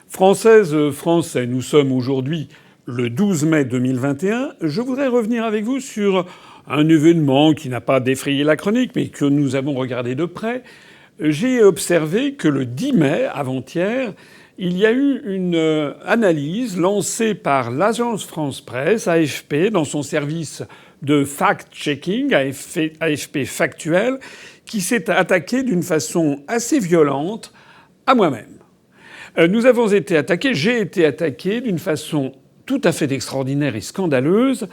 Françaises, Français, nous sommes aujourd'hui le 12 mai 2021. Je voudrais revenir avec vous sur un événement qui n'a pas défrayé la chronique, mais que nous avons regardé de près. J'ai observé que le 10 mai, avant-hier, il y a eu une analyse lancée par l'agence France-Presse, AFP, dans son service de fact-checking, AFP Factuel, qui s'est attaqué d'une façon assez violente à moi-même. Nous avons été attaqués, j'ai été attaqué d'une façon tout à fait extraordinaire et scandaleuse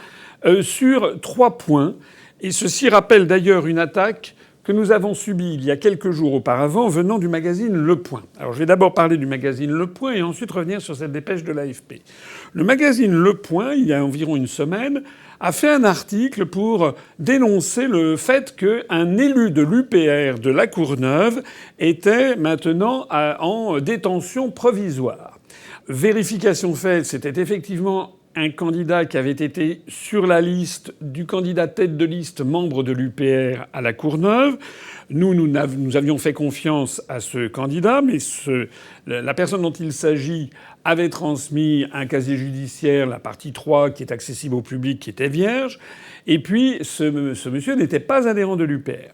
sur 3 points. Et ceci rappelle d'ailleurs une attaque que nous avons subie il y a quelques jours auparavant venant du magazine Le Point. Alors je vais d'abord parler du magazine Le Point et ensuite revenir sur cette dépêche de l'AFP. Le magazine Le Point, il y a environ une semaine, a fait un article pour dénoncer le fait qu'un élu de l'UPR de La Courneuve était maintenant en détention provisoire. Vérification faite, c'était effectivement un candidat qui avait été sur la liste du candidat tête de liste membre de l'UPR à La Courneuve. Nous avions fait confiance à ce candidat, mais la personne dont il s'agit avait transmis un casier judiciaire, la partie 3, qui est accessible au public, qui était vierge. Et puis, ce monsieur n'était pas adhérent de l'UPR.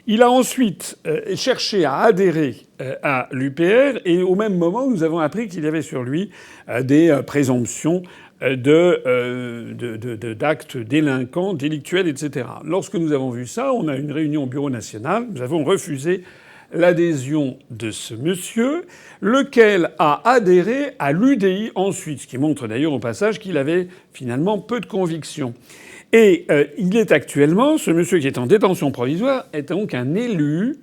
Il a ensuite cherché à adhérer à l'UPR et au même moment, nous avons appris qu'il y avait sur lui des présomptions d'actes délinquants, délictuels, etc. Lorsque nous avons vu ça, on a une réunion au Bureau national. Nous avons refusé l'adhésion de ce monsieur, lequel a adhéré à l'UDI ensuite, ce qui montre d'ailleurs au passage qu'il avait finalement peu de conviction. Et il est actuellement, ce monsieur qui est en détention provisoire, est donc un élu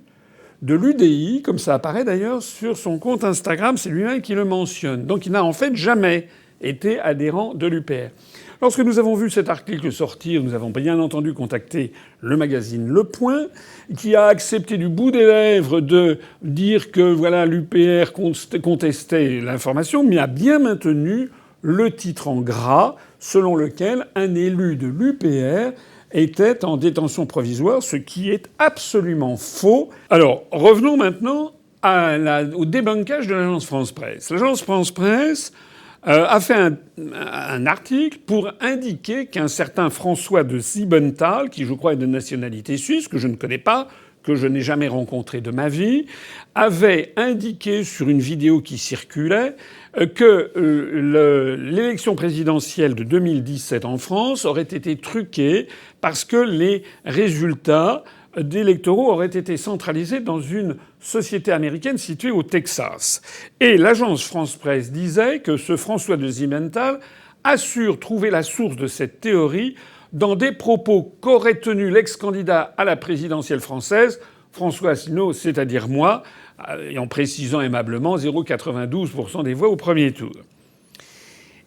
de l'UDI, comme ça apparaît d'ailleurs sur son compte Instagram, c'est lui-même qui le mentionne. Donc il n'a en fait jamais été adhérent de l'UPR. Lorsque nous avons vu cet article sortir, nous avons bien entendu contacté le magazine Le Point, qui a accepté du bout des lèvres de dire que voilà l'UPR contestait l'information, mais a bien maintenu le titre en gras selon lequel un élu de l'UPR était en détention provisoire, ce qui est absolument faux. Alors, revenons maintenant au débunkage de l'agence France-Presse. L'agence France-Presse a fait un article pour indiquer qu'un certain François de Siebenthal, qui je crois est de nationalité suisse, que je ne connais pas, que je n'ai jamais rencontré de ma vie, avait indiqué sur une vidéo qui circulait que l'élection présidentielle de 2017 en France aurait été truquée parce que les résultats d'électoraux auraient été centralisés dans une société américaine située au Texas. Et l'agence France-Presse disait que ce François de Siebenthal assure trouver la source de cette théorie dans des propos qu'aurait tenus l'ex-candidat à la présidentielle française, François Asselineau, c'est-à-dire moi, et en précisant aimablement 0,92% des voix au premier tour.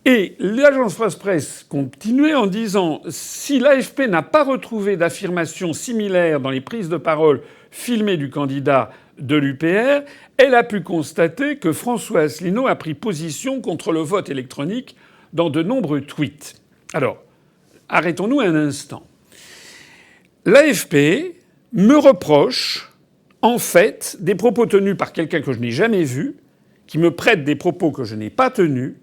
Et l'agence France-Presse continuait en disant « Si l'AFP n'a pas retrouvé d'affirmation similaire dans les prises de parole filmées du candidat de l'UPR, elle a pu constater que François Asselineau a pris position contre le vote électronique dans de nombreux tweets. » Alors, arrêtons-nous un instant. L'AFP me reproche, en fait, des propos tenus par quelqu'un que je n'ai jamais vu, qui me prête des propos que je n'ai pas tenus,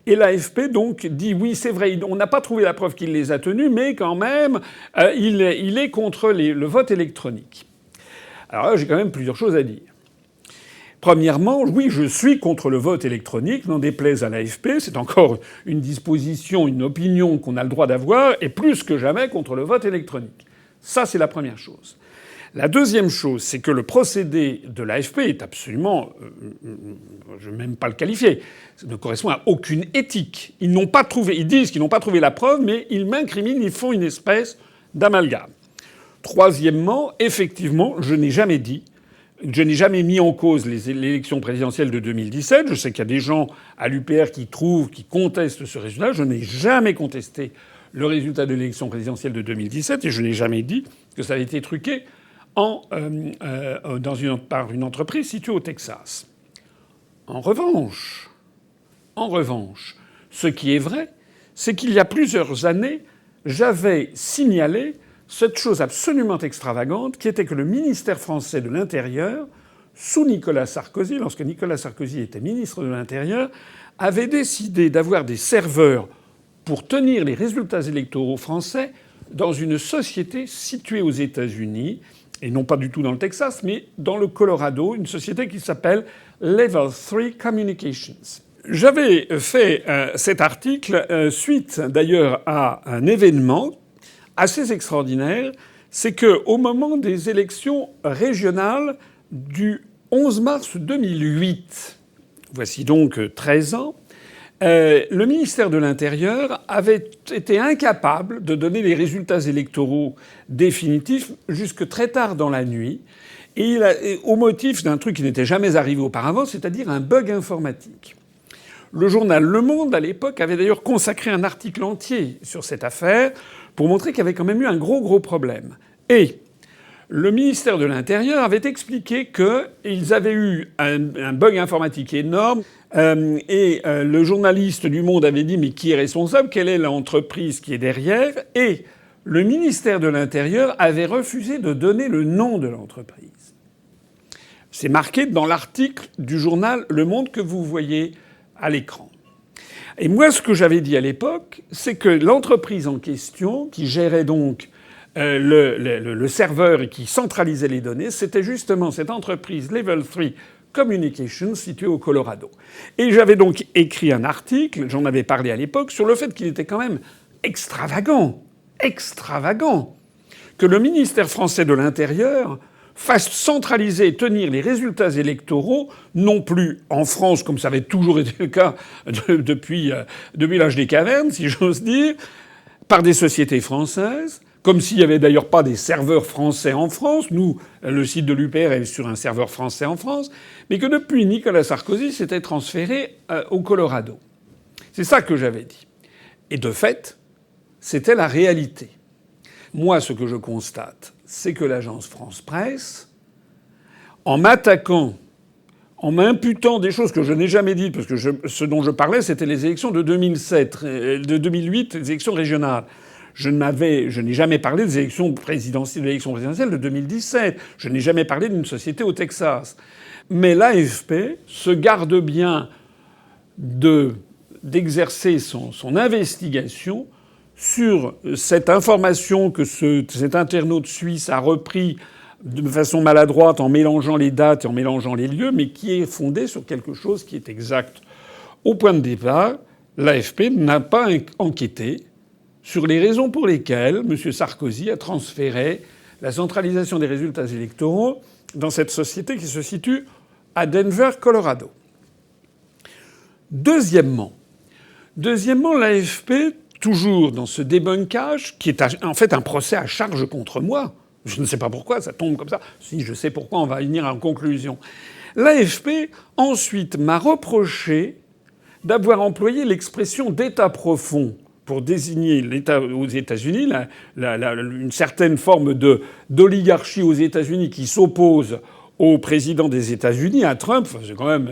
et l'AFP donc dit oui, c'est vrai, on n'a pas trouvé la preuve qu'il les a tenus, mais quand même, il est contre le vote électronique. Alors là, j'ai quand même plusieurs choses à dire. Premièrement, oui, je suis contre le vote électronique, n'en déplaise à l'AFP, c'est encore une disposition, une opinion qu'on a le droit d'avoir, et plus que jamais contre le vote électronique. Ça, c'est la première chose. La deuxième chose, c'est que le procédé de l'AFP est absolument... je ne vais même pas le qualifier. Ça ne correspond à aucune éthique. Ils disent qu'ils n'ont pas trouvé la preuve, mais ils m'incriminent, ils font une espèce d'amalgame. Troisièmement, effectivement, je n'ai jamais mis en cause l'élection présidentielle de 2017. Je sais qu'il y a des gens à l'UPR qui contestent ce résultat. Je n'ai jamais contesté le résultat de l'élection présidentielle de 2017 et je n'ai jamais dit que ça avait été truqué par une entreprise située au Texas. En revanche, ce qui est vrai, c'est qu'il y a plusieurs années, j'avais signalé cette chose absolument extravagante qui était que le ministère français de l'Intérieur sous Nicolas Sarkozy, lorsque Nicolas Sarkozy était ministre de l'Intérieur, avait décidé d'avoir des serveurs pour tenir les résultats électoraux français dans une société située aux États-Unis, et non pas du tout dans le Texas, mais dans le Colorado, une société qui s'appelle Level 3 Communications. J'avais fait cet article suite d'ailleurs à un événement assez extraordinaire, c'est qu'au moment des élections régionales du 11 mars 2008, voici donc 13 ans, le ministère de l'Intérieur avait été incapable de donner les résultats électoraux définitifs jusque très tard dans la nuit, et au motif d'un truc qui n'était jamais arrivé auparavant, c'est-à-dire un bug informatique. Le journal Le Monde, à l'époque, avait d'ailleurs consacré un article entier sur cette affaire pour montrer qu'il y avait quand même eu un gros problème. Et le ministère de l'Intérieur avait expliqué qu'ils avaient eu un bug informatique énorme et le journaliste du Monde avait dit « mais qui est responsable ? Quelle est l'entreprise qui est derrière ?» Et le ministère de l'Intérieur avait refusé de donner le nom de l'entreprise. C'est marqué dans l'article du journal Le Monde que vous voyez à l'écran. Et moi, ce que j'avais dit à l'époque, c'est que l'entreprise en question, qui gérait donc le serveur et qui centralisait les données, c'était justement cette entreprise Level 3 Communications située au Colorado. Et j'avais donc écrit un article, j'en avais parlé à l'époque, sur le fait qu'il était quand même extravagant, que le ministère français de l'Intérieur fasse centraliser et tenir les résultats électoraux, non plus en France, comme ça avait toujours été le cas depuis l'âge des cavernes, si j'ose dire, par des sociétés françaises, comme s'il n'y avait d'ailleurs pas des serveurs français en France. Nous, le site de l'UPR est sur un serveur français en France, mais que depuis Nicolas Sarkozy s'était transféré au Colorado. C'est ça que j'avais dit. Et de fait, c'était la réalité. Moi, ce que je constate, c'est que l'agence France-Presse, en m'attaquant, en m'imputant des choses que je n'ai jamais dites, parce que ce dont je parlais, c'était les élections de 2008, les élections régionales. Je n'ai jamais parlé des élections présidentielles de 2017. Je n'ai jamais parlé d'une société au Texas. Mais l'AFP se garde bien d'exercer son investigation sur cette information que cet internaute suisse a repris de façon maladroite en mélangeant les dates et en mélangeant les lieux, mais qui est fondée sur quelque chose qui est exact. Au point de départ, l'AFP n'a pas enquêté sur les raisons pour lesquelles M. Sarkozy a transféré la centralisation des résultats électoraux dans cette société qui se situe à Denver, Colorado. Deuxièmement, l'AFP, toujours dans ce débunkage, qui est en fait un procès à charge contre moi. Je ne sais pas pourquoi, ça tombe comme ça. Si, je sais pourquoi, on va venir en conclusion. L'AFP, ensuite, m'a reproché d'avoir employé l'expression d'État profond pour désigner l'État aux États-Unis, une certaine forme d'oligarchie aux États-Unis qui s'oppose au président des États-Unis, à Trump. Enfin, c'est quand même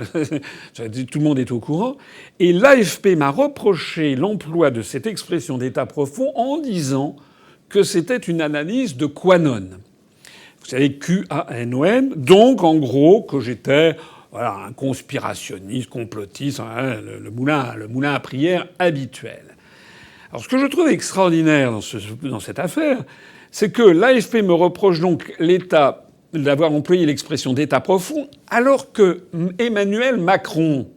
tout le monde est au courant. Et l'AFP m'a reproché l'emploi de cette expression d'État profond en disant que c'était une analyse de QAnon. Vous savez, QAnon. Donc, en gros, que j'étais un conspirationniste, complotiste, le moulin à prière habituel. Alors, ce que je trouve extraordinaire dans cette affaire, c'est que l'AFP me reproche donc l'État d'avoir employé l'expression d'État profond, alors que Emmanuel Macron,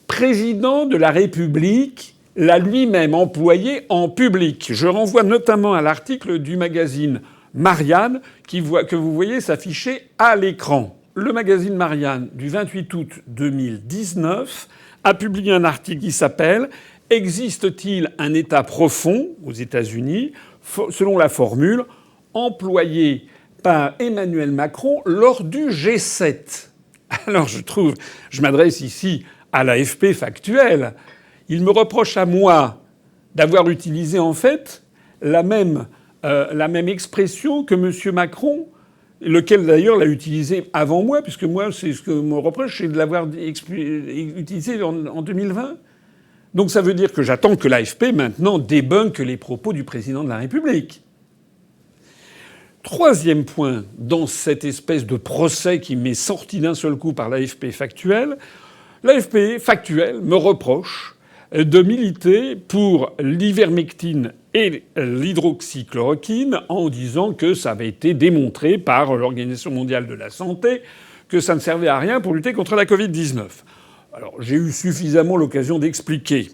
président de la République, l'a lui-même employé en public. Je renvoie notamment à l'article du magazine Marianne que vous voyez s'afficher à l'écran. Le magazine Marianne du 28 août 2019 a publié un article qui s'appelle « Existe-t-il un État profond aux États-Unis ?» selon la formule employée par Emmanuel Macron lors du G7. Alors je m'adresse ici à l'AFP factuelle. Il me reproche à moi d'avoir utilisé en fait la même expression que M. Macron, lequel d'ailleurs l'a utilisé avant moi, puisque moi, c'est ce que me reproche, c'est de l'avoir utilisé en 2020. Donc ça veut dire que j'attends que l'AFP maintenant débunk les propos du président de la République. Troisième point, dans cette espèce de procès qui m'est sorti d'un seul coup par l'AFP Factuel, l'AFP Factuel me reproche de militer pour l'ivermectine et l'hydroxychloroquine en disant que ça avait été démontré par l'Organisation mondiale de la santé que ça ne servait à rien pour lutter contre la Covid-19. Alors j'ai eu suffisamment l'occasion d'expliquer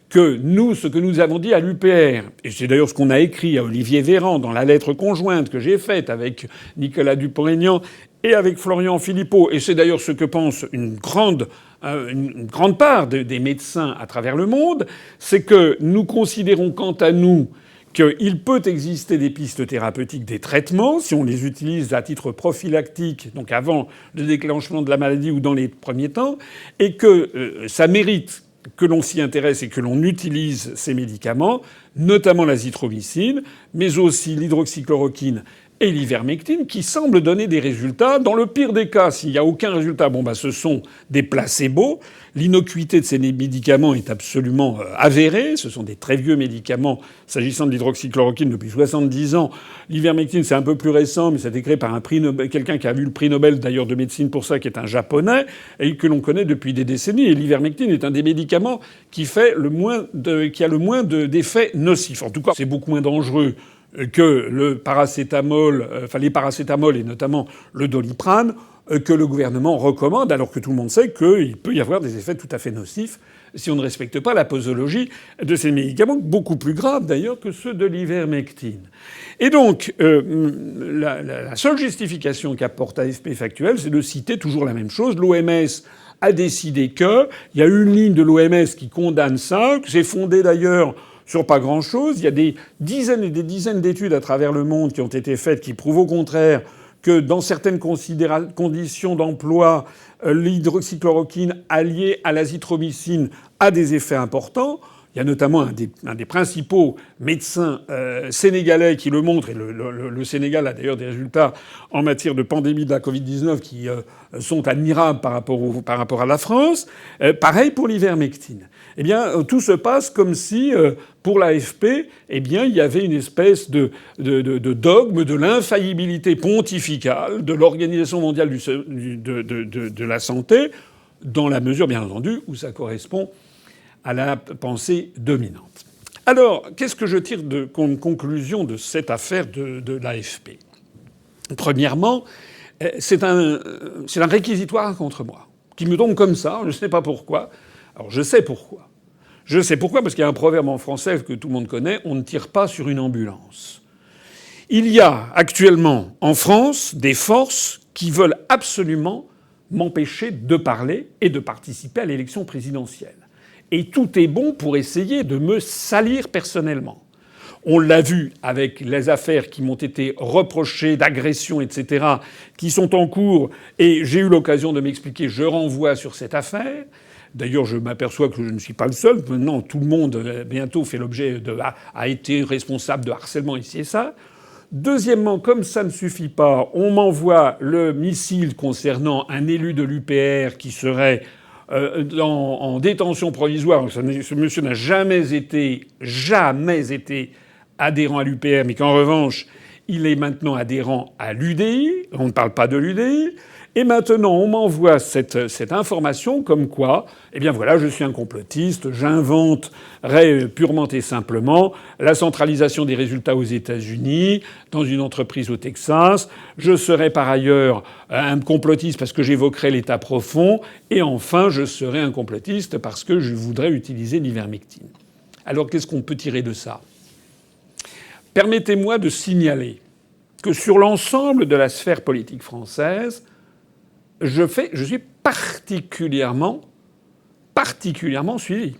que nous, ce que nous avons dit à l'UPR, et c'est d'ailleurs ce qu'on a écrit à Olivier Véran dans la lettre conjointe que j'ai faite avec Nicolas Dupont-Aignan et avec Florian Philippot, et c'est d'ailleurs ce que pense une grande part des médecins à travers le monde, c'est que nous considérons quant à nous qu'il peut exister des pistes thérapeutiques, des traitements, si on les utilise à titre prophylactique, donc avant le déclenchement de la maladie ou dans les premiers temps, et que ça mérite que l'on s'y intéresse et que l'on utilise ces médicaments, notamment l'azithromycine, mais aussi l'hydroxychloroquine et l'ivermectine, qui semblent donner des résultats. Dans le pire des cas, s'il n'y a aucun résultat, ce sont des placebos. L'innocuité de ces médicaments est absolument avérée. Ce sont des très vieux médicaments. S'agissant de l'hydroxychloroquine, depuis 70 ans. L'ivermectine, c'est un peu plus récent, mais ça a été créé par quelqu'un qui a eu le prix Nobel, d'ailleurs, de médecine pour ça, qui est un Japonais, et que l'on connaît depuis des décennies. Et l'ivermectine est un des médicaments qui a le moins d'effets nocifs. En tout cas, c'est beaucoup moins dangereux que le paracétamol, les paracétamols et notamment le Doliprane, que le gouvernement recommande, alors que tout le monde sait qu'il peut y avoir des effets tout à fait nocifs si on ne respecte pas la posologie de ces médicaments, beaucoup plus graves d'ailleurs que ceux de l'ivermectine. Et donc, la seule justification qu'apporte AFP Factuel, c'est de citer toujours la même chose. L'OMS a décidé que, il y a une ligne de l'OMS qui condamne ça, que c'est fondé d'ailleurs sur pas grand-chose. Il y a des dizaines et des dizaines d'études à travers le monde qui ont été faites qui prouvent au contraire que dans certaines conditions d'emploi, l'hydroxychloroquine alliée à l'azithromycine a des effets importants. Il y a notamment un des principaux médecins sénégalais qui le montre, et le Sénégal a d'ailleurs des résultats en matière de pandémie de la Covid-19 qui sont admirables par rapport à la France. Pareil pour l'ivermectine. Eh bien, tout se passe comme si, pour l'AFP, il y avait une espèce de dogme de l'infaillibilité pontificale de l'Organisation mondiale de la santé, dans la mesure, bien entendu, où ça correspond à la pensée dominante. Alors, qu'est-ce que je tire comme conclusion de cette affaire de l'AFP ? Premièrement, c'est un réquisitoire contre moi, qui me tombe comme ça, je ne sais pas pourquoi. Alors, je sais pourquoi. Je sais pourquoi, parce qu'il y a un proverbe en français que tout le monde connaît, on ne tire pas sur une ambulance. Il y a actuellement en France des forces qui veulent absolument m'empêcher de parler et de participer à l'élection présidentielle. Et tout est bon pour essayer de me salir personnellement. On l'a vu avec les affaires qui m'ont été reprochées d'agression, etc., qui sont en cours, et j'ai eu l'occasion de m'expliquer, je renvoie sur cette affaire. D'ailleurs, je m'aperçois que je ne suis pas le seul. Maintenant, tout le monde, bientôt, fait l'objet a été responsable de harcèlement ici et ça. Deuxièmement, comme ça ne suffit pas, on m'envoie le missile concernant un élu de l'UPR qui serait en détention provisoire. Ce monsieur n'a jamais été adhérent à l'UPR, mais qu'en revanche, il est maintenant adhérent à l'UDI. On ne parle pas de l'UDI. Et maintenant, on m'envoie cette information comme quoi, je suis un complotiste, j'inventerais purement et simplement la centralisation des résultats aux États-Unis, dans une entreprise au Texas. Je serais par ailleurs un complotiste parce que j'évoquerais l'État profond. Et enfin, je serais un complotiste parce que je voudrais utiliser l'ivermectine. Alors, qu'est-ce qu'on peut tirer de ça ? Permettez-moi de signaler que sur l'ensemble de la sphère politique française, je suis particulièrement suivi.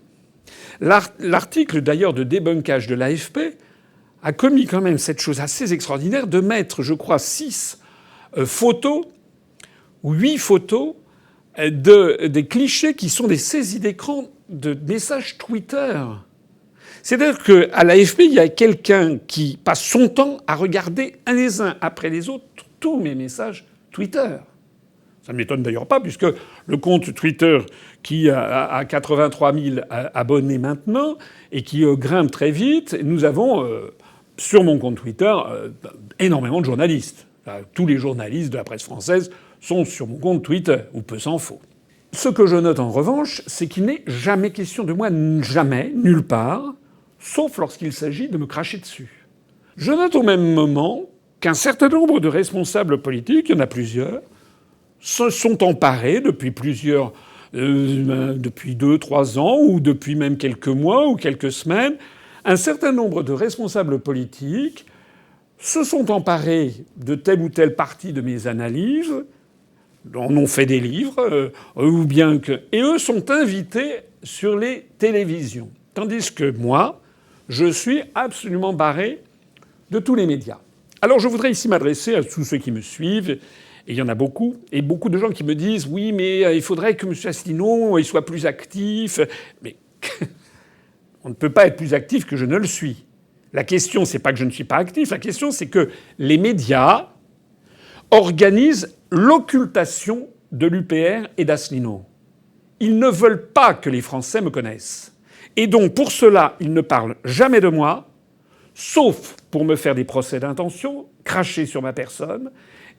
L'article d'ailleurs de débunkage de l'AFP a commis quand même cette chose assez extraordinaire de mettre, je crois, 6 photos ou 8 photos des clichés qui sont des saisies d'écran de messages Twitter. C'est-à-dire qu'à l'AFP, il y a quelqu'un qui passe son temps à regarder les uns après les autres tous mes messages Twitter. Ça ne m'étonne d'ailleurs pas, puisque le compte Twitter, qui a 83 000 abonnés maintenant, et qui grimpe très vite, nous avons sur mon compte Twitter énormément de journalistes. Tous les journalistes de la presse française sont sur mon compte Twitter, ou peu s'en faut. Ce que je note en revanche, c'est qu'il n'est jamais question de moi, jamais, nulle part, sauf lorsqu'il s'agit de me cracher dessus. Je note au même moment qu'un certain nombre de responsables politiques, il y en a plusieurs, se sont emparés depuis depuis 2-3 ans, ou depuis même quelques mois ou quelques semaines, un certain nombre de responsables politiques se sont emparés de telle ou telle partie de mes analyses, en ont fait des livres, ou bien que... Et eux sont invités sur les télévisions. Tandis que moi, je suis absolument barré de tous les médias. Alors je voudrais ici m'adresser à tous ceux qui me suivent, et il y en a beaucoup, et beaucoup de gens qui me disent « Oui, mais il faudrait que M. Asselineau il soit plus actif. » Mais on ne peut pas être plus actif que je ne le suis. La question, c'est pas que je ne suis pas actif, la question, c'est que les médias organisent l'occultation de l'UPR et d'Asselineau. Ils ne veulent pas que les Français me connaissent. Et donc, pour cela, ils ne parlent jamais de moi, sauf pour me faire des procès d'intention, cracher sur ma personne.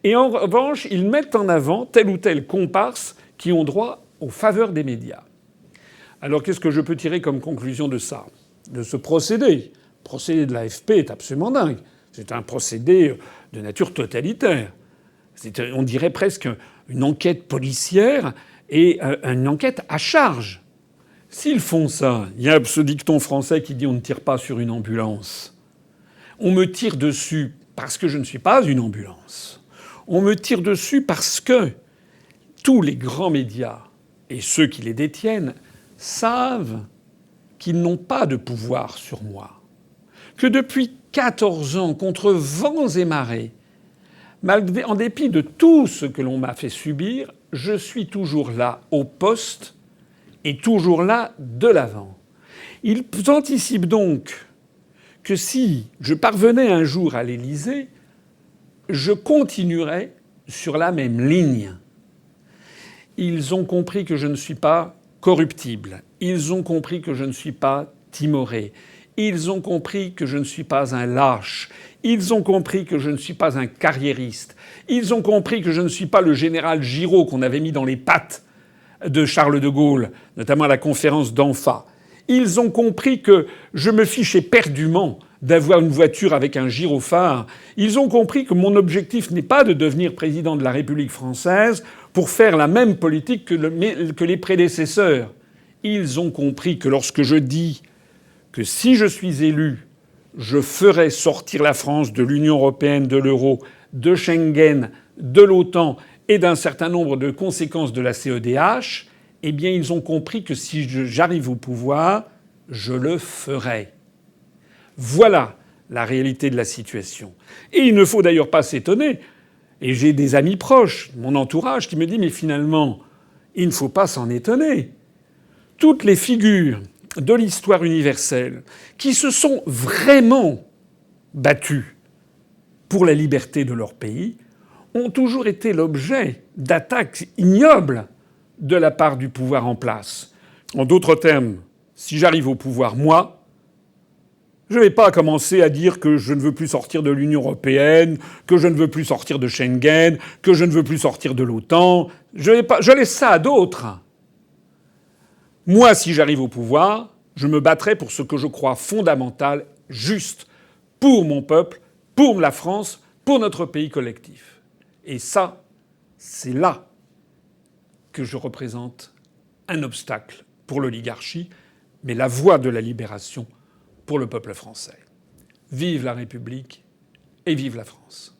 Et en revanche, ils mettent en avant tel ou tel comparse qui ont droit aux faveurs des médias. Alors, qu'est-ce que je peux tirer comme conclusion de ça, de ce procédé ? Le procédé de l'AFP est absolument dingue. C'est un procédé de nature totalitaire. On dirait presque une enquête policière et une enquête à charge. S'ils font ça, il y a ce dicton français qui dit « on ne tire pas sur une ambulance ». On me tire dessus parce que je ne suis pas une ambulance. On me tire dessus parce que tous les grands médias et ceux qui les détiennent savent qu'ils n'ont pas de pouvoir sur moi. Que depuis 14 ans, contre vents et marées, en dépit de tout ce que l'on m'a fait subir, je suis toujours là au poste et toujours là de l'avant. Ils anticipent donc que si je parvenais un jour à l'Élysée, je continuerais sur la même ligne. Ils ont compris que je ne suis pas corruptible. Ils ont compris que je ne suis pas timoré. Ils ont compris que je ne suis pas un lâche. Ils ont compris que je ne suis pas un carriériste. Ils ont compris que je ne suis pas le général Giraud qu'on avait mis dans les pattes de Charles de Gaulle, notamment à la conférence d'Anfa. Ils ont compris que je me fiche éperdument d'avoir une voiture avec un gyrophare. Ils ont compris que mon objectif n'est pas de devenir président de la République française pour faire la même politique que les prédécesseurs. Ils ont compris que lorsque je dis que si je suis élu, je ferai sortir la France de l'Union européenne, de l'euro, de Schengen, de l'OTAN et d'un certain nombre de conséquences de la CEDH, eh bien ils ont compris que si j'arrive au pouvoir, je le ferai. Voilà la réalité de la situation. Et il ne faut d'ailleurs pas s'étonner, et j'ai des amis proches, mon entourage, qui me disent « mais finalement, il ne faut pas s'en étonner. Toutes les figures de l'histoire universelle qui se sont vraiment battues pour la liberté de leur pays ont toujours été l'objet d'attaques ignobles de la part du pouvoir en place. En d'autres termes, si j'arrive au pouvoir, moi, je ne vais pas commencer à dire que je ne veux plus sortir de l'Union européenne, que je ne veux plus sortir de Schengen, que je ne veux plus sortir de l'OTAN. Je laisse ça à d'autres. Moi, si j'arrive au pouvoir, je me battrai pour ce que je crois fondamental, juste, pour mon peuple, pour la France, pour notre pays collectif. Et ça, c'est là que je représente un obstacle pour l'oligarchie, mais la voie de la libération pour le peuple français. Vive la République et vive la France.